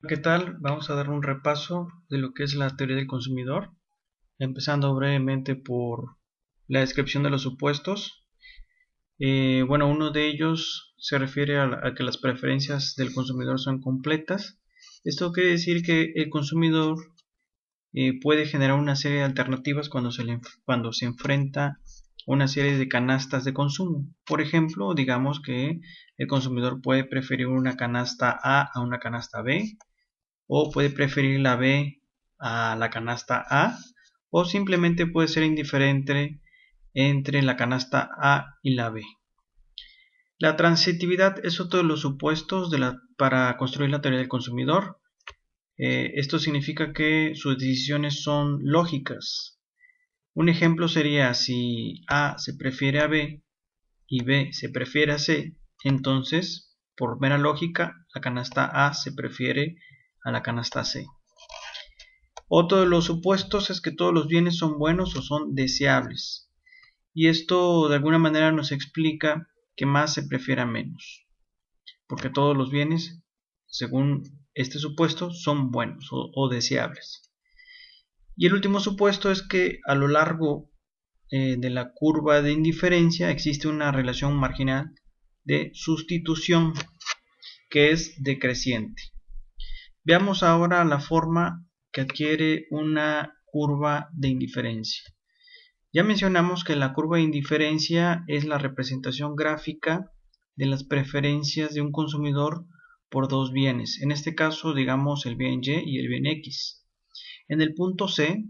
¿Qué tal? Vamos a dar un repaso de lo que es la teoría del consumidor, empezando brevemente por la descripción de los supuestos. Bueno, uno de ellos se refiere a que las preferencias del consumidor son completas. Esto quiere decir que el consumidor puede generar una serie de alternativas cuando se enfrenta a una serie de canastas de consumo. Por ejemplo, digamos que el consumidor puede preferir una canasta A una canasta B, o puede preferir la B a la canasta A, o simplemente puede ser indiferente entre la canasta A y la B. La transitividad es otro de los supuestos para construir la teoría del consumidor. Esto significa que sus decisiones son lógicas. Un ejemplo sería si A se prefiere a B y B se prefiere a C, entonces, por mera lógica, la canasta A se prefiere a la canasta C. Otro de los supuestos es que todos los bienes son buenos o son deseables. Y esto de alguna manera nos explica que más se prefiere a menos. Porque todos los bienes, según este supuesto, son buenos o deseables. Y el último supuesto es que a lo largo de la curva de indiferencia existe una relación marginal de sustitución que es decreciente. Veamos ahora la forma que adquiere una curva de indiferencia. Ya mencionamos que la curva de indiferencia es la representación gráfica de las preferencias de un consumidor por dos bienes, en este caso digamos el bien Y y el bien X. En el punto C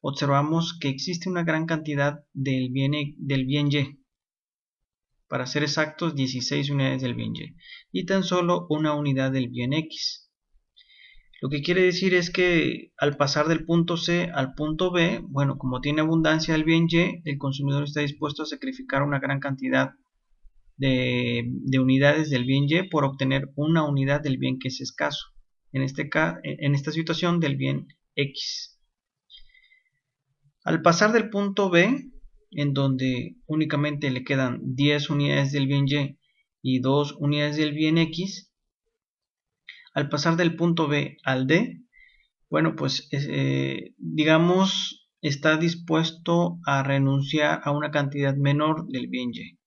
observamos que existe una gran cantidad del bien Y, para ser exactos 16 unidades del bien y tan solo una unidad del bien X. Lo que quiere decir es que al pasar del punto C al punto B, bueno, como tiene abundancia del bien Y, el consumidor está dispuesto a sacrificar una gran cantidad de unidades del bien Y por obtener una unidad del bien que es escaso. En esta situación del bien X. Al pasar del punto B, en donde únicamente le quedan 10 unidades del bien Y 2 unidades del bien X, al pasar del punto B al D, bueno, pues digamos está dispuesto a renunciar a una cantidad menor del bien Y.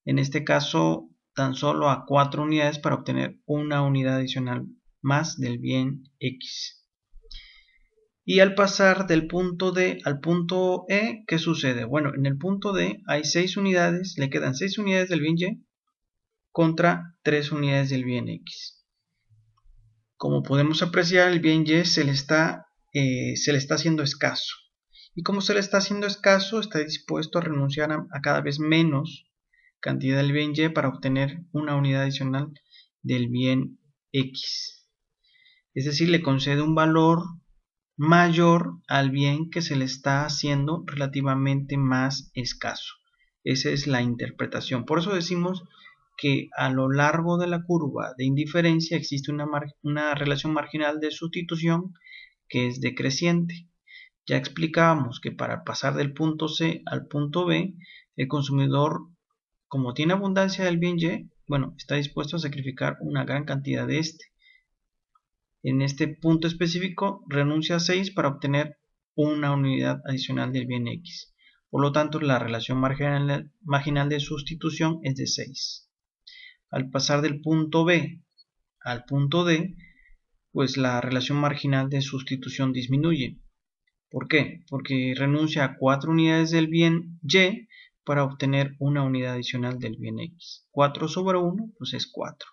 En este caso, tan solo a 4 unidades para obtener una unidad adicional más del bien X. Y al pasar del punto D al punto E, ¿qué sucede? Bueno, en el punto D hay 6 unidades, le quedan 6 unidades del bien Y contra 3 unidades del bien X. Como podemos apreciar, el bien Y se le está haciendo escaso. Y como se le está haciendo escaso, está dispuesto a renunciar a cada vez menos cantidad del bien Y para obtener una unidad adicional del bien X. Es decir, le concede un valor mayor al bien que se le está haciendo relativamente más escaso. Esa es la interpretación. Por eso decimos que a lo largo de la curva de indiferencia existe una relación marginal de sustitución que es decreciente. Ya explicábamos que para pasar del punto C al punto B, el consumidor, como tiene abundancia del bien Y, bueno, está dispuesto a sacrificar una gran cantidad de este. En este punto específico, renuncia a 6 para obtener una unidad adicional del bien X. Por lo tanto, la relación marginal de sustitución es de 6. Al pasar del punto B al punto D, pues la relación marginal de sustitución disminuye. ¿Por qué? Porque renuncia a 4 unidades del bien Y para obtener una unidad adicional del bien X. 4 sobre 1 pues es 4.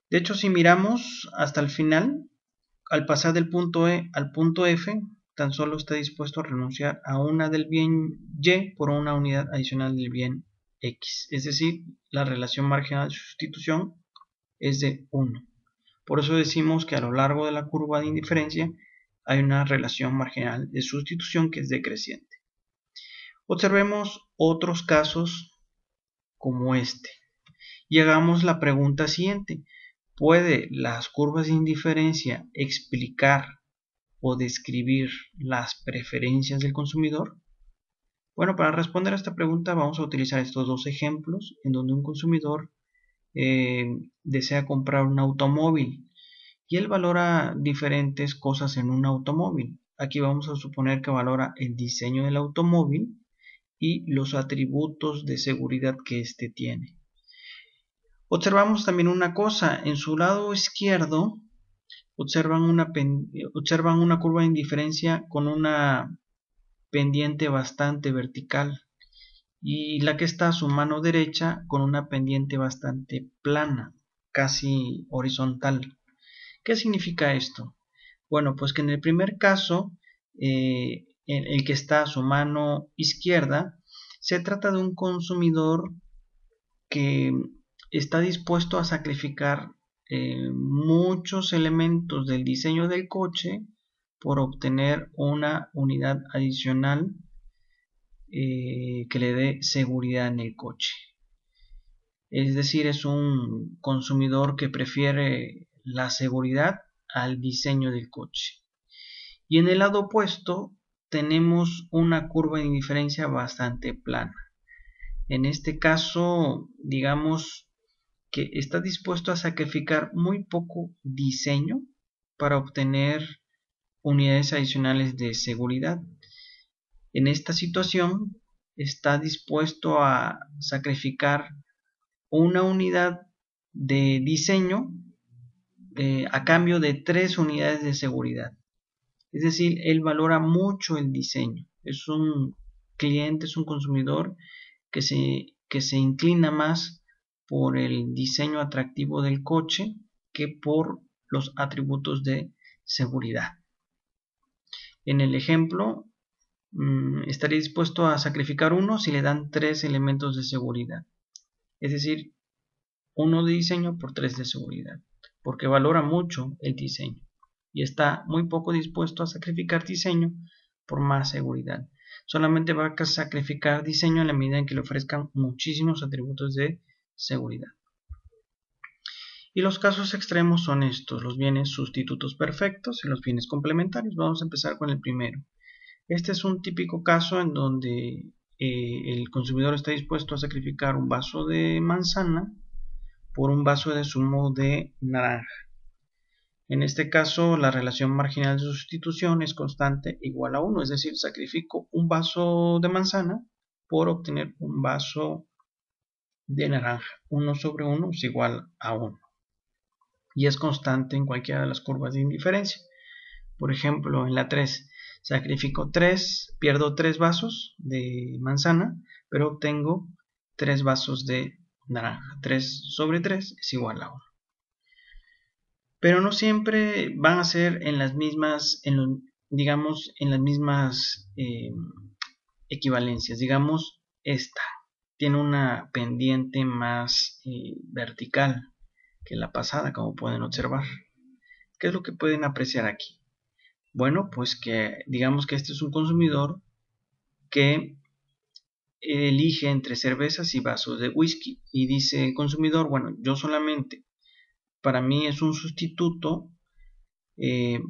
De hecho, si miramos hasta el final, al pasar del punto E al punto F, tan solo está dispuesto a renunciar a una del bien Y por una unidad adicional del bien X. Es decir, la relación marginal de sustitución es de 1. Por eso decimos que a lo largo de la curva de indiferencia hay una relación marginal de sustitución que es decreciente. Observemos otros casos como este y hagamos la pregunta siguiente. ¿Puede las curvas de indiferencia explicar o describir las preferencias del consumidor? Bueno, para responder a esta pregunta vamos a utilizar estos dos ejemplos en donde un consumidor desea comprar un automóvil y él valora diferentes cosas en un automóvil. Aquí vamos a suponer que valora el diseño del automóvil y los atributos de seguridad que éste tiene. Observamos también una cosa, en su lado izquierdo observan una curva de indiferencia con una pendiente bastante vertical y la que está a su mano derecha con una pendiente bastante plana, casi horizontal. ¿Qué significa esto? Bueno, pues que en el primer caso, el que está a su mano izquierda, se trata de un consumidor que está dispuesto a sacrificar muchos elementos del diseño del coche por obtener una unidad adicional que le dé seguridad en el coche. Es decir, es un consumidor que prefiere la seguridad al diseño del coche. Y en el lado opuesto tenemos una curva de indiferencia bastante plana. En este caso, digamos que está dispuesto a sacrificar muy poco diseño para obtener unidades adicionales de seguridad. En esta situación está dispuesto a sacrificar una unidad de diseño a cambio de 3 unidades de seguridad. Es decir, él valora mucho el diseño. Es un cliente, es un consumidor que se inclina más por el diseño atractivo del coche que por los atributos de seguridad. En el ejemplo, estaría dispuesto a sacrificar uno si le dan 3 elementos de seguridad. Es decir, 1 de diseño por 3 de seguridad, porque valora mucho el diseño y está muy poco dispuesto a sacrificar diseño por más seguridad. Solamente va a sacrificar diseño en la medida en que le ofrezcan muchísimos atributos de seguridad. Y los casos extremos son estos, los bienes sustitutos perfectos y los bienes complementarios. Vamos a empezar con el primero. Este es un típico caso en donde el consumidor está dispuesto a sacrificar un vaso de manzana por un vaso de zumo de naranja. En este caso, la relación marginal de sustitución es constante igual a 1, es decir, sacrifico un vaso de manzana por obtener un vaso de naranja. 1 sobre 1 es igual a 1. Y es constante en cualquiera de las curvas de indiferencia. Por ejemplo, en la 3, sacrifico 3, pierdo 3 vasos de manzana, pero obtengo 3 vasos de naranja. 3 sobre 3 es igual a 1. Pero no siempre van a ser en las mismas, digamos, en las mismas equivalencias. Digamos, esta tiene una pendiente más vertical que la pasada, como pueden observar. ¿Qué es lo que pueden apreciar aquí? Bueno, pues que digamos que este es un consumidor que elige entre cervezas y vasos de whisky y dice el consumidor, bueno, yo solamente, para mí es un sustituto,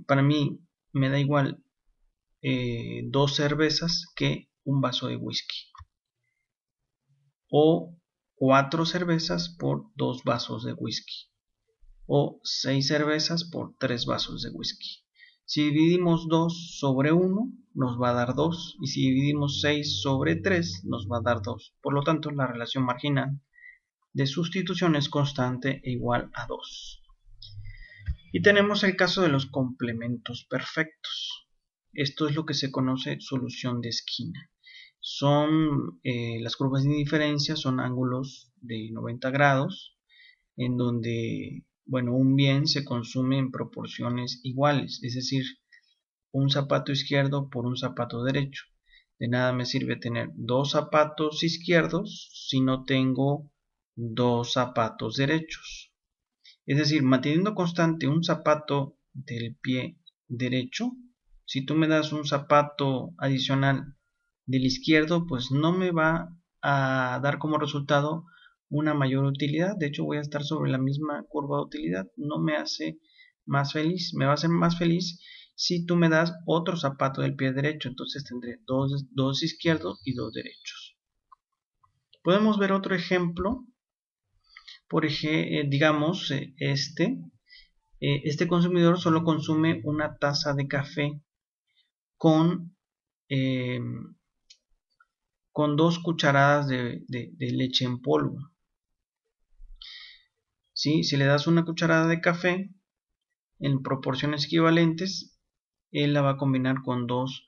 para mí me da igual 2 cervezas que un vaso de whisky, o 4 cervezas por 2 vasos de whisky, o 6 cervezas por 3 vasos de whisky. Si dividimos 2 sobre 1 nos va a dar 2, y si dividimos 6 sobre 3 nos va a dar 2. Por lo tanto, la relación marginal de sustitución es constante e igual a 2. Y tenemos el caso de los complementos perfectos. Esto es lo que se conoce solución de esquina. Son las curvas de indiferencia, son ángulos de 90 grados en donde, bueno, un bien se consume en proporciones iguales, es decir, un zapato izquierdo por un zapato derecho. De nada me sirve tener 2 zapatos izquierdos si no tengo 2 zapatos derechos. Es decir, manteniendo constante un zapato del pie derecho, si tú me das un zapato adicional del izquierdo, pues no me va a dar como resultado una mayor utilidad. De hecho, voy a estar sobre la misma curva de utilidad. No me hace más feliz. Me va a hacer más feliz si tú me das otro zapato del pie derecho. Entonces tendré dos izquierdos y 2 derechos. Podemos ver otro ejemplo. Por ejemplo, digamos este, Este consumidor solo consume una taza de café con, eh, con 2 cucharadas de leche en polvo. ¿Sí? Si le das una cucharada de café en proporciones equivalentes, él la va a combinar con 2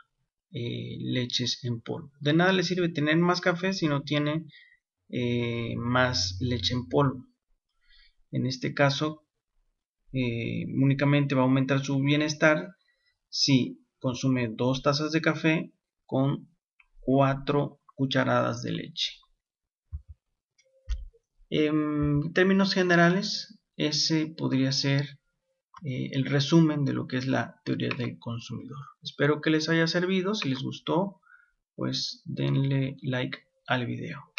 leches en polvo. De nada le sirve tener más café si no tiene más leche en polvo. En este caso, únicamente va a aumentar su bienestar si consume 2 tazas de café con 4 cucharadas de leche. En términos generales, ese podría ser el resumen de lo que es la teoría del consumidor. Espero que les haya servido. Si les gustó, pues denle like al video.